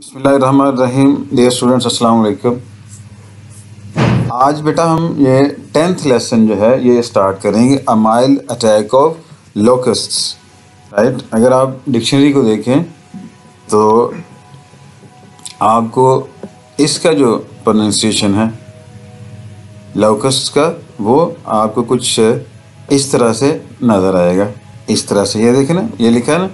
बिस्मिल्लाहिर्रहमानिर्रहीम। Dear students, अस्सलाम वालेकुम। आज बेटा हम ये 10th लेसन जो है ये स्टार्ट करेंगे, a mild attack of locusts. Right, अगर आप डिक्शनरी को देखें तो आपको इसका जो प्रोनाउंसिएशन है लोकस्ट्स का वो आपको कुछ इस तरह से नज़र आएगा। इस तरह से ये देखें ना, ये लिखा है ना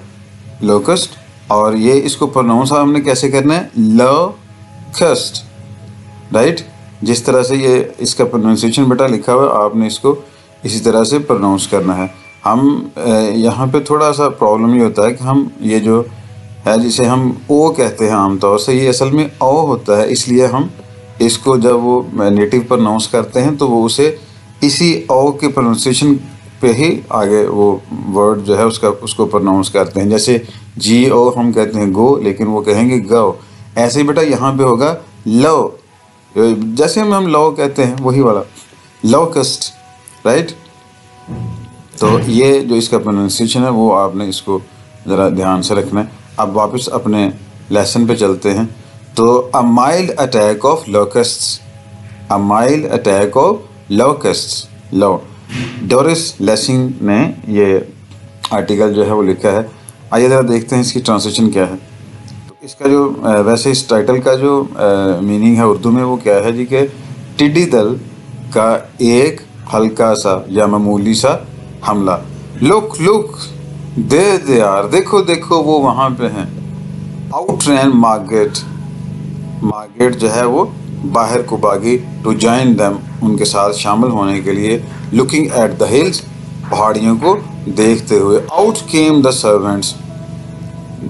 लोकस्ट, और ये इसको प्रोनाउंस हमने कैसे करना है, लोकस्ट। राइट, जिस तरह से ये इसका प्रोनाउंसिएशन बेटा लिखा हुआ है आपने इसको इसी तरह से प्रोनाउंस करना है। हम यहाँ पे थोड़ा सा प्रॉब्लम ये होता है कि हम ये जो है जिसे हम ओ कहते हैं आमतौर से, ये असल में ओ होता है, इसलिए हम इसको जब वो नेटिव प्रोनाउंस करते हैं तो वो उसे इसी ओ के प्रोनाउंसिएशन पे ही आगे वो वर्ड जो है उसको प्रोनाउंस करते हैं। जैसे जी ओ हम कहते हैं गो, लेकिन वो कहेंगे गो। ऐसे ही बेटा यहाँ पे होगा लो, जैसे हम लो कहते हैं वही वाला लोकस्ट। राइट, तो ये जो इसका प्रोनाउंसिएशन है वो आपने इसको ज़रा ध्यान से रखना है। अब वापस अपने लेसन पे चलते हैं। तो a mild attack of locusts, a mild attack of locusts, लो। डोरिस लेसिंग ने ये आर्टिकल जो है वो लिखा है। आइए ज़रा देखते हैं इसकी ट्रांसलेशन क्या है। तो इसका जो वैसे इस टाइटल का जो मीनिंग है उर्दू में वो क्या है जी, कि टिड्डी दल का एक हल्का सा या मामूली सा हमला। लुक लुक दे यार, देखो देखो वो वहाँ पे हैं। आउट रैन मार्गेट, मार्गेट जो है वो बाहर को भागी, टू जॉइन देम, उनके साथ शामिल होने के लिए। लुकिंग एट द हिल्स, पहाड़ियों को देखते हुए। आउट केम द सर्वेंट्स,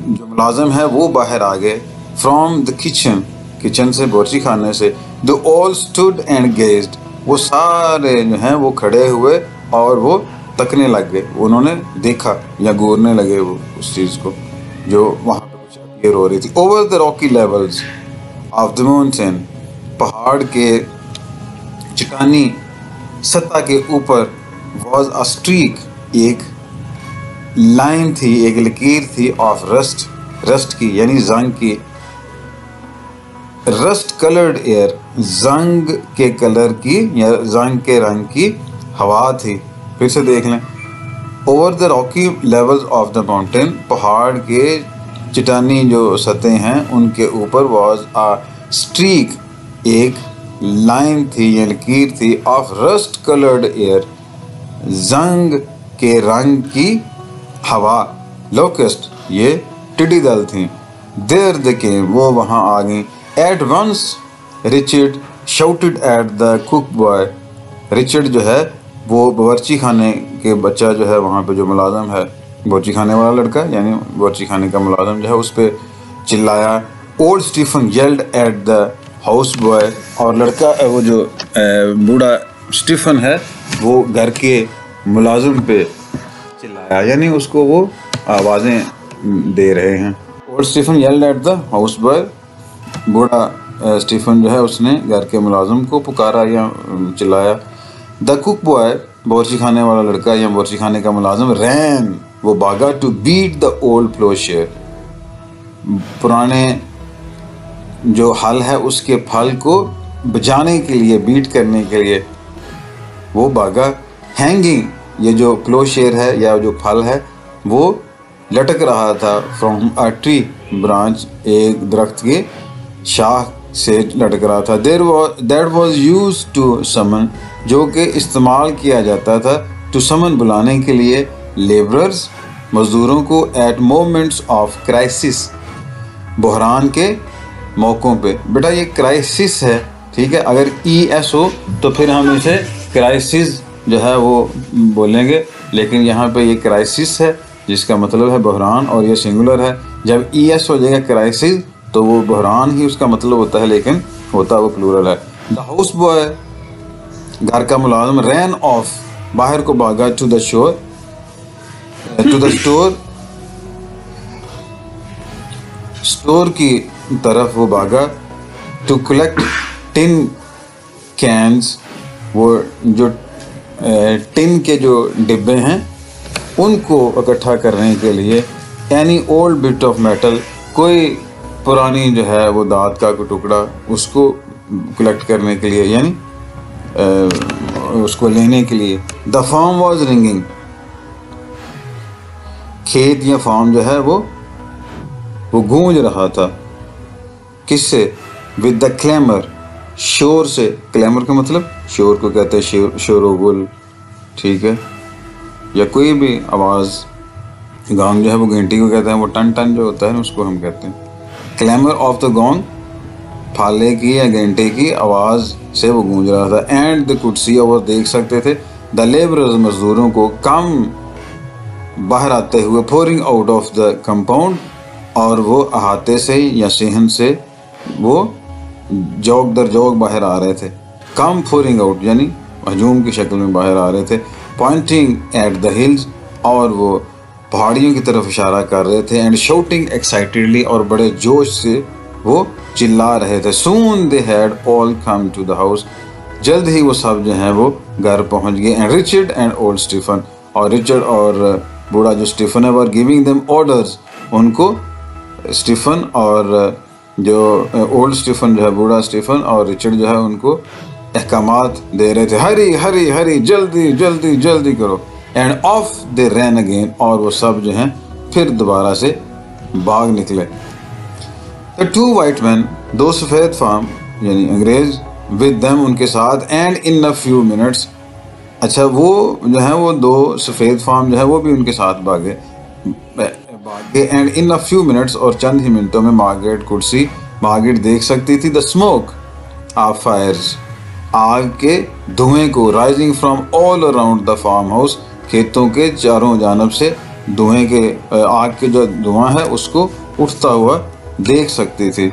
जो मुलाजिम है वो बाहर आ गए। फ्रॉम द किचन, किचन से बावर्ची खाने से। The all stood and gazed, वो सारे जो हैं वो खड़े हुए और वो तकने लग गए, उन्होंने देखा या गौरने लगे वो उस चीज़ को जो वहाँ पे कुछ अपीयर हो रही थी। Over the Rocky levels of the mountain, पहाड़ के चट्टानी सतह के ऊपर। वॉज अ स्ट्रीक, एक लाइन थी, एक लकीर थी। ऑफ रस्ट, रस्ट की यानी जंग की। रस्ट कलर्ड एयर, जंग के कलर की या जंग के रंग की हवा थी। फिर से देख लें। Over the Rocky levels of the mountain, पहाड़ के चट्टानी जो सतह हैं उनके ऊपर। वॉज अ स्ट्रीक, एक लाइन थी या लकीर थी। ऑफ रस्ट कलर्ड एयर, जंग के रंग की हवा। लोकस्ट, ये टिड्डी दल थी। देर द केम, वो वहाँ आ गई। At once Richard shouted at the cook boy, Richard जो है वो बावर्ची खाने के बच्चा जो है वहाँ पे जो मुलाजम है, बावर्ची खाने वाला लड़का यानी बावर्ची खाने का मुलाजम जो है उस पर चिल्लाया। Old Stephen yelled at the house boy, और लड़का वो जो बूढ़ा स्टीफन है वो घर के मुलाजिम पे चिल्लाया, यानी उसको वो आवाज़ें दे रहे हैं। Old Stephen yelled at the house boy, बूढ़ा स्टीफन जो है उसने घर के मुलाजिम को पुकारा या चिल्लाया। द कुक बॉय, बावर्ची खाने वाला लड़का या बावर्ची खाने का मुलाजिम। रैन, वो भागा। टू बीट द ओल्ड प्लोशेयर, पुराने जो हल है उसके फल को बजाने के लिए, बीट करने के लिए वो भागा। हैंगिंग, ये जो प्लोशेयर है या जो फल है वो लटक रहा था। फ्रॉम अ ट्री ब्रांच, एक दरख्त के शाख से लटक रहा था। That was use to someone, जो कि इस्तेमाल किया जाता था। टू समन, बुलाने के लिए। लेबरर्स, मजदूरों को। एट मोमेंट्स ऑफ क्राइसिस, बहरान के मौक़ों पे। बेटा ये क्राइसिस है, ठीक है, अगर ES हो तो फिर हम इसे क्राइसिस जो है वो बोलेंगे, लेकिन यहाँ पे ये क्राइसिस है जिसका मतलब है बहरान और ये सिंगुलर है। जब ES हो जाएगा क्राइसिस तो वो बहरान ही उसका मतलब होता है, लेकिन होता वो प्लूरल है। द हाउस बॉय, घर का मुलाजिम। रैन ऑफ, बाहर को भागा। To the shore, to the store, store की तरफ वो भागा। टू कलेक्ट टिन कैंस, वो जो टिन के जो डिब्बे हैं उनको इकट्ठा करने के लिए। Any old bit of metal, कोई पुरानी जो है वो दांत का कोई टुकड़ा उसको कलेक्ट करने के लिए, यानी उसको लेने के लिए। द फार्म वॉज रिंगिंग, खेत या फार्म जो है वो गूंज रहा था। किससे? विद द क्लेमर, शोर से। क्लेमर का मतलब शोर को कहते हैं शोरगुल, ठीक है, या कोई भी आवाज़। गॉन्ग जो है वो घंटी को कहते हैं, वो टन टन जो होता है उसको हम कहते हैं। क्लेमर ऑफ द गॉन्ग, फाले की या घंटे की आवाज़ से वो गूंज रहा था। एंड द कुड सी, और देख सकते थे, द लेबरर्स, मजदूरों को, कम बाहर आते हुए, pouring out of the compound, और वो अहाते से या सेहन से वो जौक दर जौक बाहर आ रहे थे। कम पोरिंग आउट यानी हजूम की शक्ल में बाहर आ रहे थे। पॉइंटिंग एट द हिल्स, और वो पहाड़ियों की तरफ इशारा कर रहे थे। एंड शाउटिंग एक्साइटेडली, और बड़े जोश से वो चिल्ला रहे थे। Soon they had all come to the house, जल्द ही वो सब जो हैं वो घर पहुंच गए। And Richard and old Stephen, और रिचर्ड और बूढ़ा जो स्टीफन है, वर गिविंग देम ऑर्डर्स, उनको स्टीफन और जो ओल्ड स्टीफन जो है, बूढ़ा स्टीफन, और रिचर्ड जो है उनको अहकामात दे रहे थे। हरी हरी हरी, जल्दी जल्दी जल्दी करो। And off they ran again, और वो सब जो हैं फिर दोबारा से भाग निकले। द टू वाइट मैन, दो सफ़ेद फार्म यानी अंग्रेज, विद देम, उनके साथ। And in a few minutes, अच्छा वो जो है वो दो सफ़ेद फार्म जो है वो भी उनके साथ भागे। And in a few minutes, और चंद ही मिनटों में, मार्गरेट कुड सी, मार्गरेट देख सकती थी, द स्मोक ऑफ फायर्स, आग के धुएं को, rising from all around the farm house, खेतों के चारों जानब से धुएं के, आग के जो धुआं है उसको उठता हुआ देख सकती थी।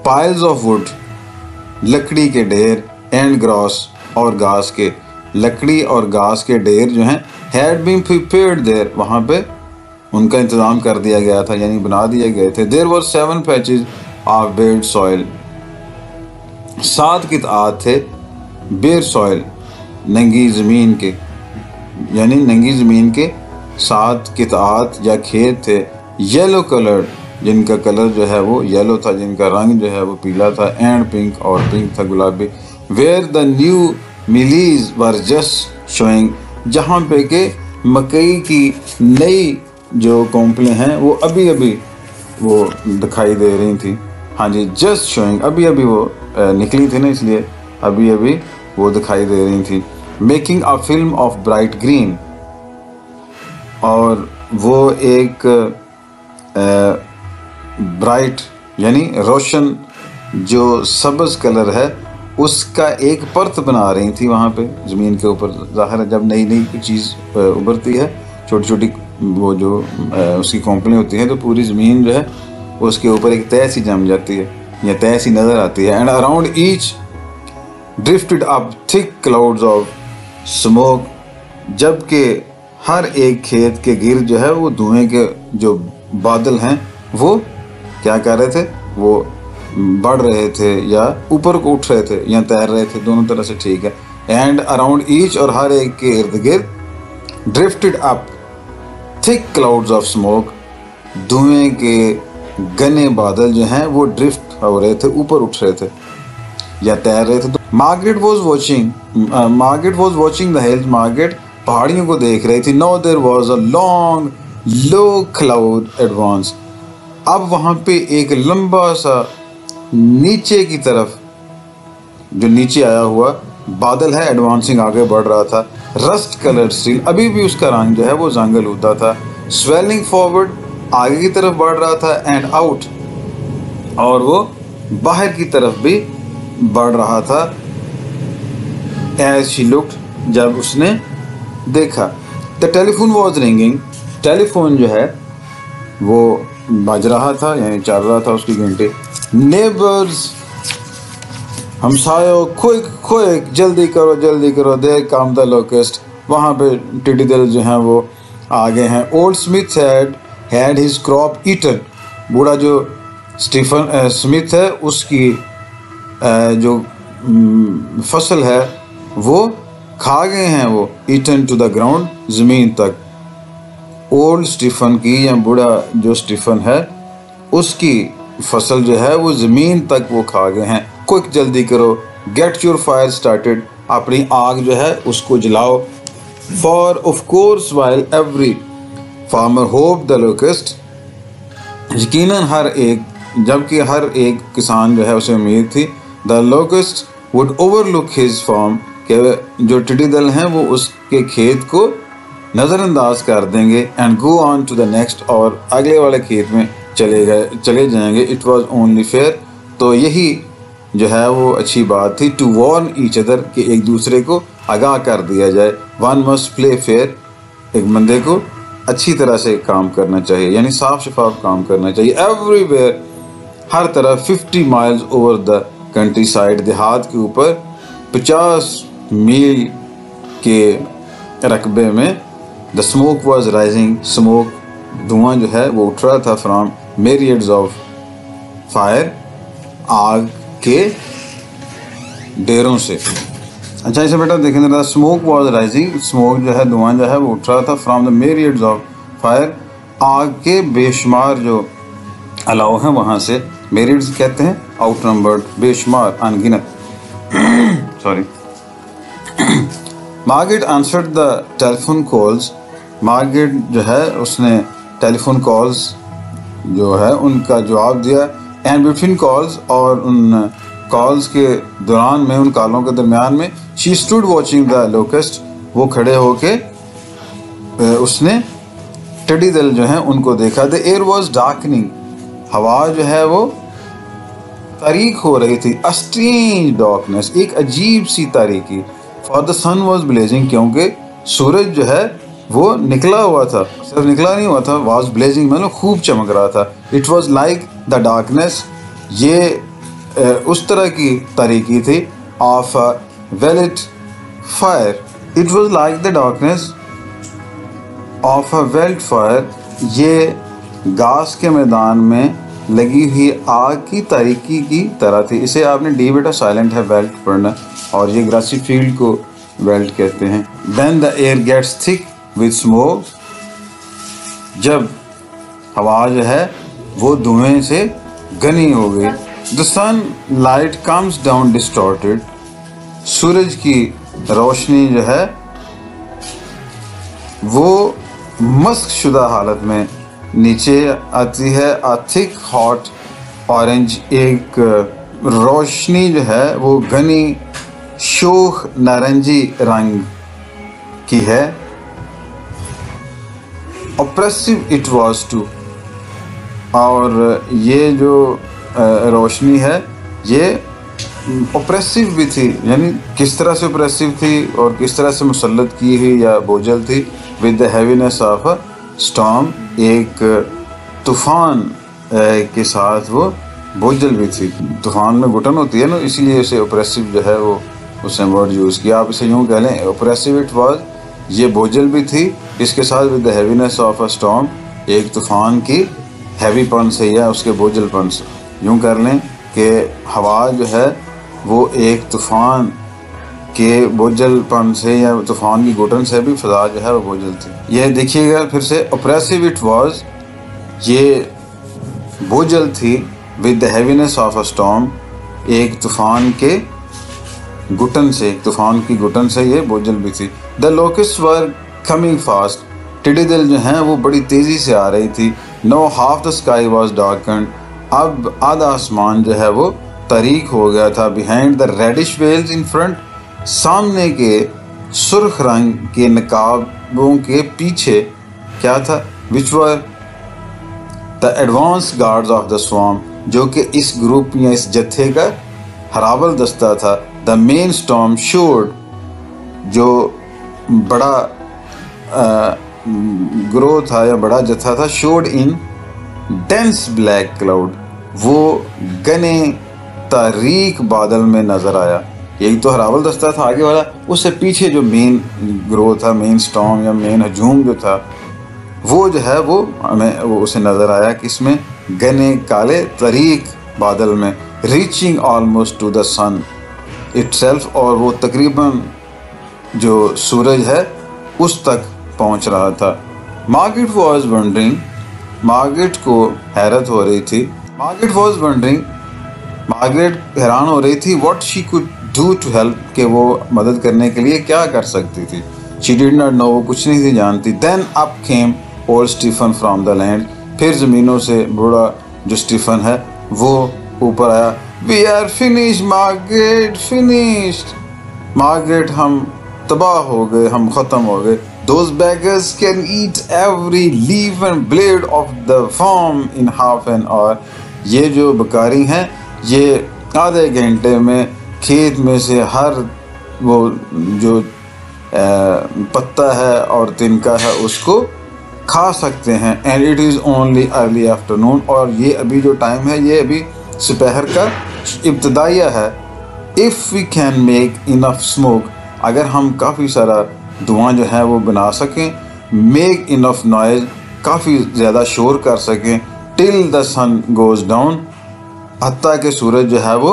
पाइल्स ऑफ वुड, लकड़ी के ढेर, एंड ग्रास, और घास के, लकड़ी और घास के ढेर जो हैं, हैड बीन प्रिपेयर्ड देयर, वहाँ पे उनका इंतज़ाम कर दिया गया था, यानी बना दिए गए थे। There were 7 patches of bed soil, 7 कितात थे बेर सॉइल, नंगी ज़मीन के, यानी नंगी ज़मीन के 7 कितात या खेत थे। येलो कलर्ड, जिनका कलर जो है वो येलो था, जिनका रंग जो है वो पीला था। एंड पिंक, और पिंक था, गुलाबी। Where the new mealies were just showing, जहाँ पे के मकई की नई जो कोंपलें हैं वो अभी अभी वो दिखाई दे रही थी। हाँ जी, जस्ट शोइंग, अभी अभी वो निकली थी ना, इसलिए अभी अभी वो दिखाई दे रही थी। Making a film of bright green, और वो एक ब्राइट यानी रोशन जो सब्ज कलर है उसका एक परत बना रही थी वहाँ पे ज़मीन के ऊपर। ज़ाहिर है जब नई नई चीज़ उभरती है, छोटी छोटी वो जो उसकी कंपनी होती है, तो पूरी ज़मीन जो है उसके ऊपर एक तय सी जम जाती है या तय सी नज़र आती है। And around each drifted up thick clouds of smoke, जबकि हर एक खेत के गिर जो है वो धुएं के जो बादल हैं वो क्या कर रहे थे, वो बढ़ रहे थे या ऊपर को उठ रहे थे या तैर रहे थे, दोनों तरह से ठीक है। एंड अराउंड ईच, और हर एक के इर्द गिर्द, drifted up thick clouds of smoke, धुएं के घने बादल जो हैं वो ड्रिफ्ट हो रहे थे, ऊपर उठ रहे थे या तैर रहे थे। Margaret was watching the hills, Margaret पहाड़ियों को देख रही थी। Now there was a long low cloud advance, अब वहाँ पे एक लंबा सा नीचे की तरफ जो नीचे आया हुआ बादल है, एडवांसिंग आगे बढ़ रहा था। रस्ट कलर स्टील, अभी भी उसका रंग जो है वो जंगल होता था। स्वेलिंग फॉरवर्ड, आगे की तरफ बढ़ रहा था। एंड आउट, और वो बाहर की तरफ भी बढ़ रहा था। एज शी लुक्ड, जब उसने देखा। The telephone was ringing, telephone जो है वो बज रहा था यानी चल रहा था उसकी घंटे। नेबर्स, हमसायों, क्विक क्विक, जल्दी करो, देयर कम द लोकेस्ट, वहाँ पे टिड्डी दल जो हैं वो आ गए हैं। Old Smith had his crop eaten, बूढ़ा जो स्टीफन स्मिथ है उसकी जो फसल है वो खा गए हैं वो। ईटन टू द ग्राउंड, ज़मीन तक। ओल्ड स्टीफन की या बूढ़ा जो स्टीफन है उसकी फसल जो है वो ज़मीन तक वो खा गए हैं। क्विक जल्दी करो, गेट योर फायर स्टार्टेड, अपनी आग जो है उसको जलाओ। For of course while every farmer hope the locust, यकीनन हर एक, जबकि हर एक किसान जो है उसे उम्मीद थी, the locust would overlook his farm, कि जो टिड्डी दल हैं वो उसके खेत को नज़रअंदाज कर देंगे। And go on to the next, और अगले वाले खेत में चले जाएंगे। इट वॉज ओनली फेयर, तो यही जो है वो अच्छी बात थी। टू वार्न ईच अदर, कि एक दूसरे को आगाह कर दिया जाए। वन मस्ट प्ले फेयर, एक बंदे को अच्छी तरह से काम करना चाहिए, यानी साफ शफाफ काम करना चाहिए। एवरीवेयर, हर तरफ, 50 miles over the country side, देहात के ऊपर 50 मील के रकबे में, the smoke was rising, smoke, धुआं जो है वो उठ रहा था, फ्राम myriads ऑफ फायर, आग के ढेरों से। अच्छा इसे बेटा देखें जरा, स्मोक वॉज राइजिंग, स्मोक जो है धुआं जो है वो उठ रहा था, from the myriads of fire, आग के बेशुमार जो अलाव हैं वहाँ से। myriads कहते हैं आउट नंबर्ड, बेशुमार, अनगिनत। Sorry. Margaret answered the telephone calls, Margaret जो है उसने टेलीफोन कॉल्स जो है उनका जवाब दिया। एंड बिटवीन कॉल्स, और उन कॉल्स के दौरान में, उन कॉलों के दरमियान में, शी स्टूड वॉचिंग द लोकेस्ट, वो खड़े होके उसने टिड्डी दल जो हैं उनको देखा। द एयर वॉज डार्कनिंग, हवा जो है वो तारीक हो रही थी। अ स्ट्रेंज डार्कनेस, एक अजीब सी तारीकी। For the sun was blazing, क्योंकि सूरज जो है वो निकला हुआ था, सिर्फ निकला नहीं हुआ था, वॉज ब्लेजिंग मतलब खूब चमक रहा था। It was like the darkness, ये उस तरह की तारीकी थी, of a veld fire. It was like the darkness of a veld fire, ये घास के मैदान में लगी हुई आग की तारीकी की तरह थी। इसे आपने डी बेटा साइलेंट है वेल्ट पढ़ना, और ये ग्रासी फील्ड को वेल्ट कहते हैं। Then the air gets thick with smoke, जब हवा जो है वो धुएं से घनी हो गई। The sun light comes down distorted, सूरज की रोशनी जो है वो मस्क शुदा हालत में नीचे आती है। अ थिक हॉट ऑरेंज, एक रोशनी जो है वो घनी शोख नारंगी रंग की है। ऑप्रेसिव इट वॉज टू, और ये जो रोशनी है ये ऑप्रेसिव भी थी, यानी किस तरह से ऑप्रेसिव थी और किस तरह से मुसल्लत की हुई या बोझल थी। With the heaviness of a storm, एक तूफान के साथ वो बोझल भी थी। तूफान में घुटन होती है ना, इसीलिए उसे ऑप्रेसिव जो है वो उसने वर्ड यूज़ किया। आप इसे यूँ कह लें, ऑप्रेसिव इट वाज, ये बोझल भी थी, इसके साथ with the heaviness of a storm, एक तूफान की हैवीपन से या उसके बोझलपन से। यूँ कर लें कि हवा जो है वो एक तूफान के बोझलपन से या तूफान की घुटन से भी फ़ज़ा जो है वो बोझल थी। यह देखिएगा फिर से, ऑप्रेसिव इट वाज, ये बोझल थी, with the heaviness of a storm, एक तूफान के घुटन से, एक तूफान की घुटन से ये बोझल भी थी। The locust were coming fast, टिड्डी दल जो हैं वो बड़ी तेज़ी से आ रही थी। Now half the sky was darkened, अब आधा आसमान जो है वो तारीक हो गया था। Behind the reddish veils in front, सामने के सुर्ख रंग के नकाबों के पीछे क्या था, which were the advance guards of the swarm, जो कि इस ग्रुप या इस जत्थे का हरावल दस्ता था। द मेन स्टॉर्म शोड, जो बड़ा ग्रोह था या बड़ा जत्था था, showed in dense black cloud, वो घने तारीक बादल में नजर आया। एक तो हरावल दस्ता था आगे वाला, उससे पीछे जो मेन ग्रोह था, मेन स्टॉर्म या मेन हजूम जो था, वो जो है वो हमें वो उसे नज़र आया कि इसमें घने काले तारीक बादल में, reaching almost to the sun itself, और वो तकरीबन जो सूरज है उस तक पहुंच रहा था। मार्गरेट वॉज वंडरिंग, मार्गरेट को हैरत हो रही थी, मार्गरेट वॉज वंडरिंग, मार्गरेट हैरान हो रही थी what she could do to help, कि वो मदद करने के लिए क्या कर सकती थी। शी डिड नॉट नो, वो कुछ नहीं थी जानती। Then up came old Stephen from the land, फिर ज़मीनों से बूढ़ा जो स्टीफन है वो ऊपर आया। We are finish Margaret, finished Margaret, हम तबाह हो गए, हम ख़त्म हो गए। Those beggars can eat every leaf and blade of the farm in half an hour. ये जो बकारी हैं ये आधे घंटे में खेत में से हर वो जो पत्ता है और तिनका है उसको खा सकते हैं। And it is only early afternoon, और ये अभी जो टाइम है ये अभी दोपहर का इब्तदाइया है। If we can make enough smoke, अगर हम काफ़ी सारा धुआं जो है वो बना सकें, मेक इनफ नॉइज, काफ़ी ज़्यादा शोर कर सकें, till the sun goes down, हत्ता के सूरज जो है वो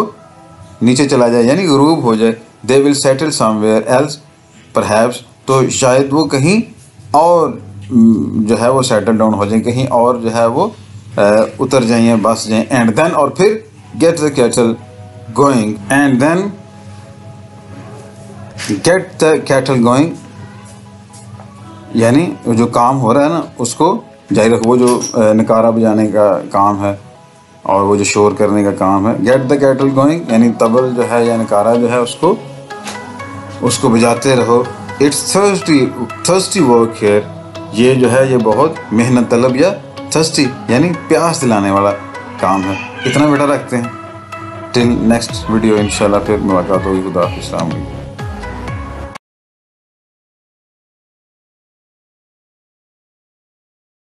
नीचे चला जाए यानी गुरूब हो जाए। They will settle somewhere else perhaps, तो शायद वो कहीं और जो है वो सेटल डाउन हो जाए, कहीं और जो है वो उतर जाएं, बस जाएं। एंड देन, और फिर get the cattle going, and then get the cattle going, यानी जो काम हो रहा है ना उसको जारी रखो। वो जो नकारा बजाने का काम है और वो जो शोर करने का काम है, गेट द कैटल गोइंग, यानी तबल जो है या नकारा जो है उसको बजाते रहो। इट्स थर्स्टी वर्क हियर, ये जो है ये बहुत मेहनत तलब या थर्स्टी यानी प्यास दिलाने वाला काम है। इतना बेटा रखते हैं, टिल नेक्स्ट वीडियो इंशाल्लाह फिर मुलाकात होगी। खुदा हाफ़िज़।